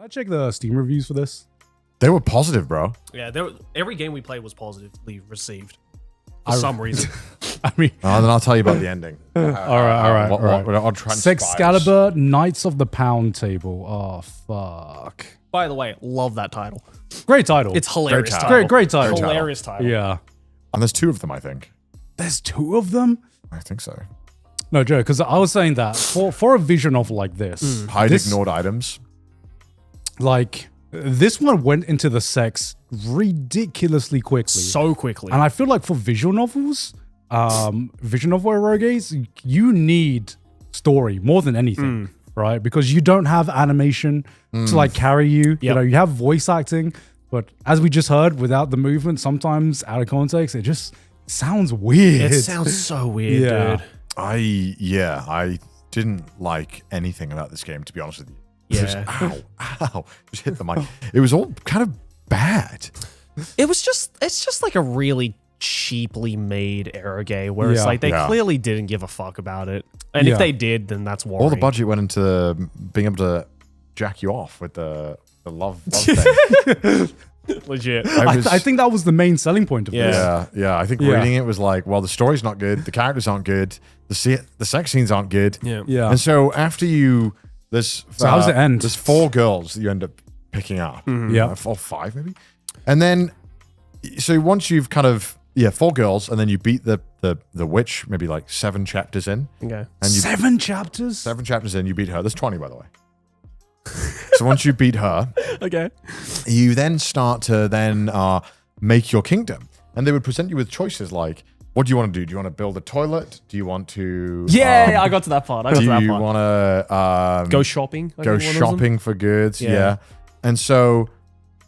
I check the Steam reviews for this. They were positive, bro. Yeah, every game we played was positively received for some reason. I mean, Then I'll tell you about the ending. all right. I'll try and Sexcalibur, Knights of the Pound Table. Oh, fuck. By the way, love that title. Great title. It's hilarious. Great title. Hilarious title. Yeah. And there's 2 of them, I think. There's 2 of them? I think so. No, Joe, because I was saying that for a visual novel like this, Hide ignored items. Like, this one went into the sex ridiculously quickly. So quickly. And I feel like for visual novels, visual novel eroges, you need story more than anything, right? Because you don't have animation to like carry you. Yep. You know, you have voice acting, but as we just heard, without the movement, sometimes out of context, it just sounds weird. It sounds so weird, dude. I didn't like anything about this game, to be honest with you. Yeah. Ow, just hit the mic. It was all kind of bad. It's just like a really cheaply made eroge where it's like they clearly didn't give a fuck about it. And if they did, then that's worrying. All the budget went into being able to jack you off with the love thing. Legit. I think that was the main selling point of this. Yeah. I think reading it was like, well, the story's not good, the characters aren't good, the sex scenes aren't good. Yeah. And so after you, so how does it end? There's 4 girls that you end up picking up. Yeah. 4 or 5 maybe. And then, so once you've kind of, 4 girls, and then you beat the witch, maybe like 7 chapters in. Okay. And 7 chapters? 7 chapters in, you beat her. There's 20, by the way. So once you beat her, Okay. you then start to make your kingdom. And they would present you with choices like, what do you want to do? Do you want to build a toilet? Do you want to... I got to that part. Do you want to... go shopping? Go shopping for goods, yeah. And so,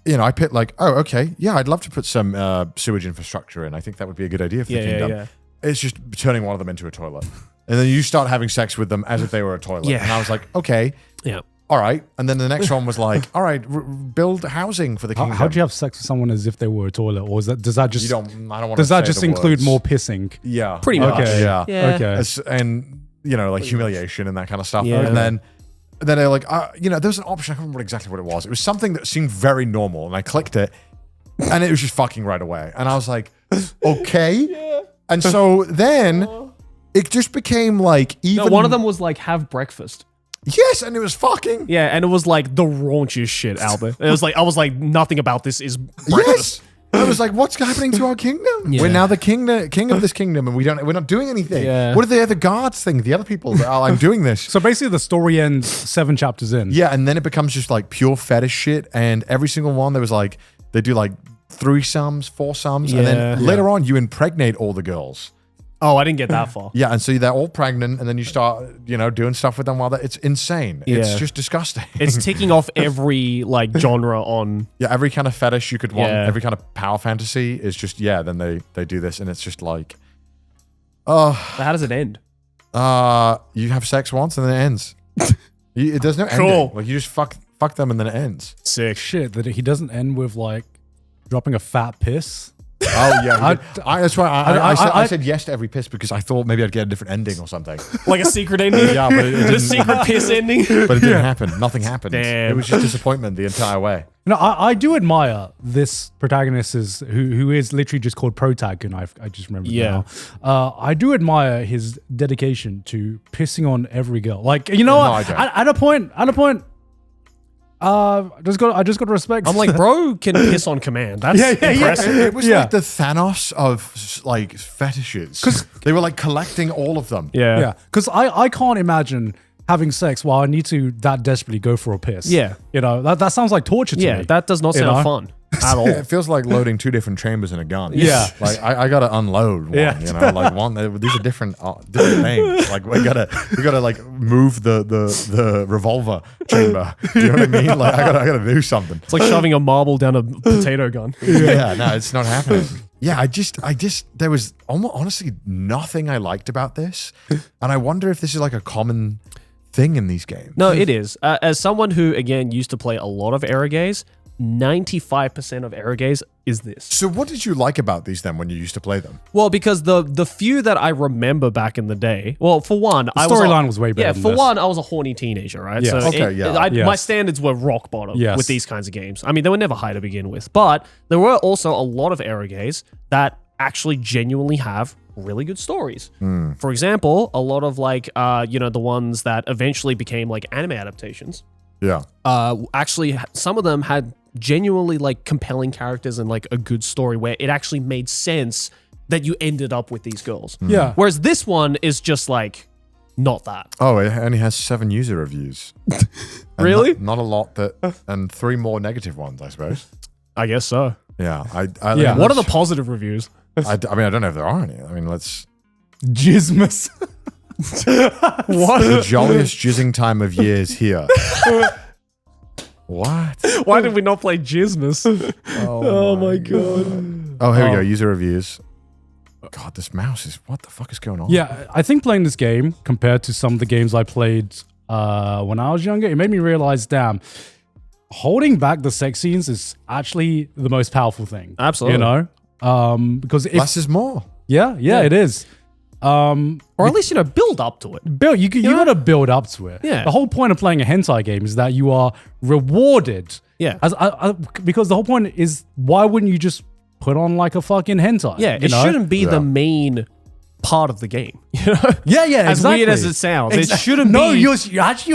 I picked like, oh, okay, yeah, I'd love to put some sewage infrastructure in. I think that would be a good idea for the kingdom. Yeah. It's just turning one of them into a toilet. And then you start having sex with them as if they were a toilet. Yeah. And I was like, okay. Yeah. All right. And then the next one was like, all right, build housing for the kingdom. How do you have sex with someone as if they were a toilet? Or does that just... I don't want does to that say just the include words. more pissing? Yeah. Pretty much. Okay. Yeah. Okay. And, like humiliation and that kind of stuff. Yeah. And then they're like, there was an option. I can't remember exactly what it was. It was something that seemed very normal. And I clicked it and it was just fucking right away. And I was like, okay. Yeah. And so then it just became like even... No, one of them was like, have breakfast. Yes, and it was fucking... Yeah, and it was like the raunchiest shit, Albert. It was like, I was like, nothing about this is breakfast. Yes. I was like, what's happening to our kingdom? Yeah. We're now the king of this kingdom, and we're not doing anything. Yeah. What do the other guards think? The other people that are, I'm doing this. So basically the story ends 7 chapters in. Yeah, and then it becomes just like pure fetish shit, and every single one, there was like, they do like 3-sums, 4-sums, and then later on, you impregnate all the girls. Oh, I didn't get that far. Yeah, and so they're all pregnant, and then you start, doing stuff with them while it's insane. Yeah. It's just disgusting. It's ticking off every like genre on... Yeah, every kind of fetish you could want, Yeah. every kind of power fantasy is just, then they do this, and it's just like, oh. But how does it end? You have sex once, and then it ends. There's no Cool. ending. Like, you just fuck them, and then it ends. Sick. Shit, that he doesn't end with like dropping a fat piss. Oh, yeah. That's why I I said yes to every piss, because I thought maybe I'd get a different ending or something. Like a secret ending? Yeah, but it The didn't, secret piss ending? but it didn't happen. Nothing happened. Damn. It was just disappointment the entire way. No, I do admire this protagonist who is literally just called Protag, and I just remember Yeah. now. I do admire his dedication to pissing on every girl. Like, you know No, what? I don't. At a point, I just got to respect. I'm like, bro can piss on command. That's impressive. It was like the Thanos of like fetishes. Because they were like collecting all of them. yeah, because I can't imagine having sex while I need to that desperately go for a piss. Yeah. That sounds like torture to me. Yeah, that does not You sound know? fun at all. It feels like loading 2 different chambers in a gun. Yeah. Like I gotta unload one, Yeah. like one, these are different things. Like we gotta like move the revolver chamber. Do you know what I mean? Like I gotta do something. It's like shoving a marble down a potato gun. Yeah, no, it's not happening. Yeah, I just there was almost honestly nothing I liked about this. And I wonder if this is like a common thing in these games. No, it is. As someone who, again, used to play a lot of eroges, 95% of eroges is this. So what did you like about these then when you used to play them? Well, because the few that I remember back in the day, well, for one, The storyline was way better. Yeah, than for this. one, I was a horny teenager, right? Yes. So Okay, yeah. Yes. my standards were rock bottom Yes. with these kinds of games. I mean, they were never high to begin with, but there were also a lot of eroges that actually genuinely have really good stories. For example, a lot of like, the ones that eventually became like anime adaptations. Yeah. Actually, some of them had genuinely like compelling characters and like a good story where it actually made sense that you ended up with these girls. Yeah. Whereas this one is just like not that. Oh, it only has 7 user reviews. And Really? Not a lot and 3 more negative ones, I suppose. I guess so. Yeah. Yeah. What are the positive reviews? I mean, I don't know if there are any. I mean, let's. Jismus. What? The jolliest jizzing time of years here. What? Why did we not play Jismus? Oh my god. Oh, here we go. User reviews. God, this mouse is. What the fuck is going on? Yeah, I think playing this game compared to some of the games I played when I was younger, it made me realize, damn, holding back the sex scenes is actually the most powerful thing. Absolutely. You know? Because if Less is more. yeah, it is. Or at least, build up to it. Build you gotta build up to it. Yeah. The whole point of playing a hentai game is that you are rewarded. Yeah. Because the whole point is, why wouldn't you just put on like a fucking hentai? Yeah, you it know? shouldn't be Yeah. the main part of the game. You know? Yeah, As exactly. weird as it sounds, it Exa- shouldn't no, be. you're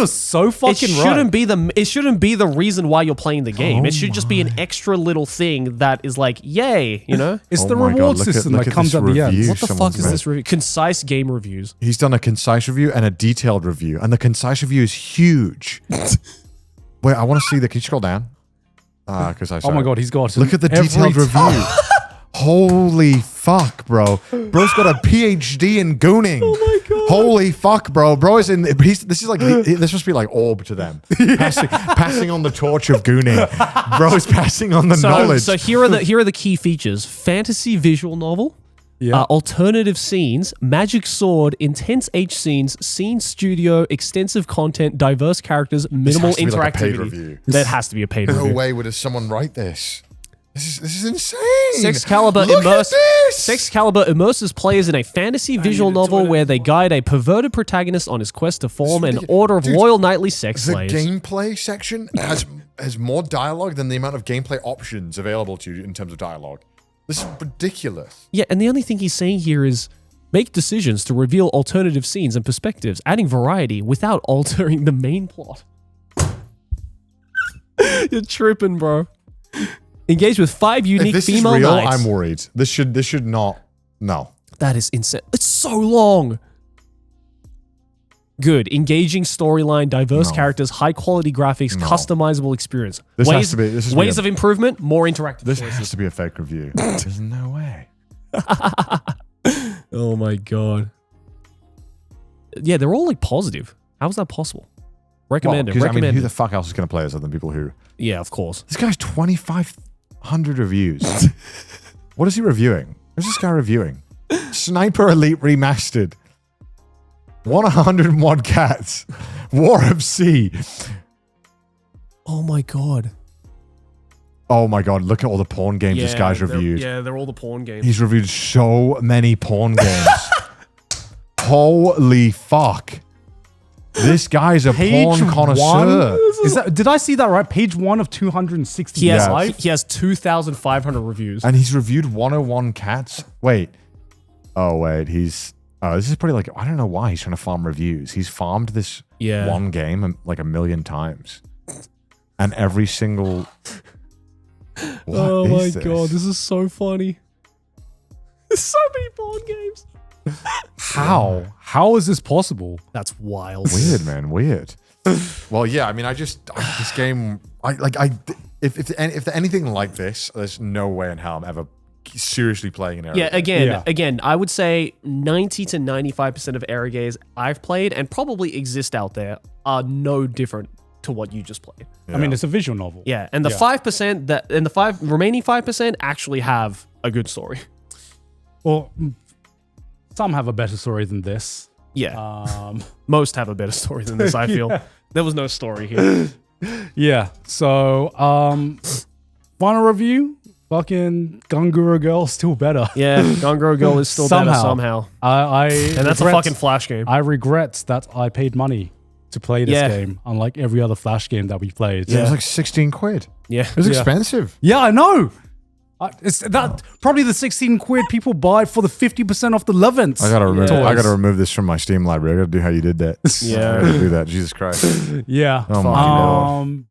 so fucking It shouldn't right. be the reason why you're playing the game. It should just be an extra little thing that is like, yay, It's Oh the my God, reward look at- system look that at comes this at the end. review. What the Someone's fuck is made. this review? Concise game reviews. He's done a concise review and a detailed review, and the concise review is huge. Wait, I want to see the. Can you scroll down? Because I. Oh my god, he's got Look at the every detailed time. review. Holy fuck, bro. Bro's got a PhD in gooning. Oh my god. Holy fuck, bro. Bro is in. This is like. This must be like orb to them. Passing on the torch of gooning. Bro's passing on the knowledge. So here are the key features: fantasy visual novel, Yeah. alternative scenes, magic sword, intense H scenes, scene studio, extensive content, diverse characters, minimal has to be like a paid interactivity. review. That has to be a paid No review. way would someone write this. This is insane. Sexcalibur Look at this. Sexcalibur immerses players in a fantasy visual novel where they guide a perverted protagonist on his quest to form an ridiculous. order of Dude, loyal nightly sex The slaves. gameplay section has more dialogue than the amount of gameplay options available to you in terms of dialogue. This is ridiculous. Yeah, and the only thing he's saying here is make decisions to reveal alternative scenes and perspectives, adding variety without altering the main plot. You're tripping, bro. Engage with 5 If unique this is female real, knights. I'm worried. This should not. No. That is insane. It's so long. Good. Engaging storyline, diverse No. characters, high quality graphics, No. customizable experience. This ways has to be- this has to be ways a- of improvement, more interactive This choices. has to be a fake review. There's no way. Oh my god. Yeah, they're all like positive. How is that possible? Recommend it. Because I mean, Recommend who it. the fuck else is going to play this other than people who? Yeah, of course. This guy's 2,500 reviews. What is he reviewing? What's this guy reviewing? Sniper Elite Remastered. 101 Cats. War of Sea. Oh my god. Oh my god, look at all the porn games this guy's reviewed. They're all the porn games. He's reviewed so many porn games. Holy fuck. This guy's a porn connoisseur. Is that? Did I see that right? Page 1 of 265. He has 2,500 reviews. And he's reviewed 101 Cats. Wait. Oh, wait. He's... Oh, this is pretty like... I don't know why he's trying to farm reviews. He's farmed this one game like 1 million times. And every single... What Oh my is this? god, this is so funny. There's so many porn games. How? How is this possible? That's wild. Weird, man. Weird. Well, yeah. I mean, this game. If anything like this, there's no way in hell I'm ever seriously playing an area. Yeah, again, I would say 90 to 95% of Erogays I've played and probably exist out there are no different to what you just played. I mean, it's a visual novel. Yeah, and the 5% and the remaining 5% actually have a good story. Well, some have a better story than this. Yeah. Most have a better story than this, I feel. There was no story here. Yeah. So, final review. Fucking Gunguro Girl still better. Yeah, Gunguro Girl is still better somehow. And that's a fucking Flash game. I regret that I paid money to play this game, unlike every other Flash game that we played. Yeah, it was like 16 quid. Yeah. It was expensive. Yeah, I know. It's that probably the 16 quid people buy for the 50% off the Levants. I gotta remove this from my Steam library. I gotta do how you did that. Yeah. I gotta do that. Jesus Christ. Yeah. Oh my God.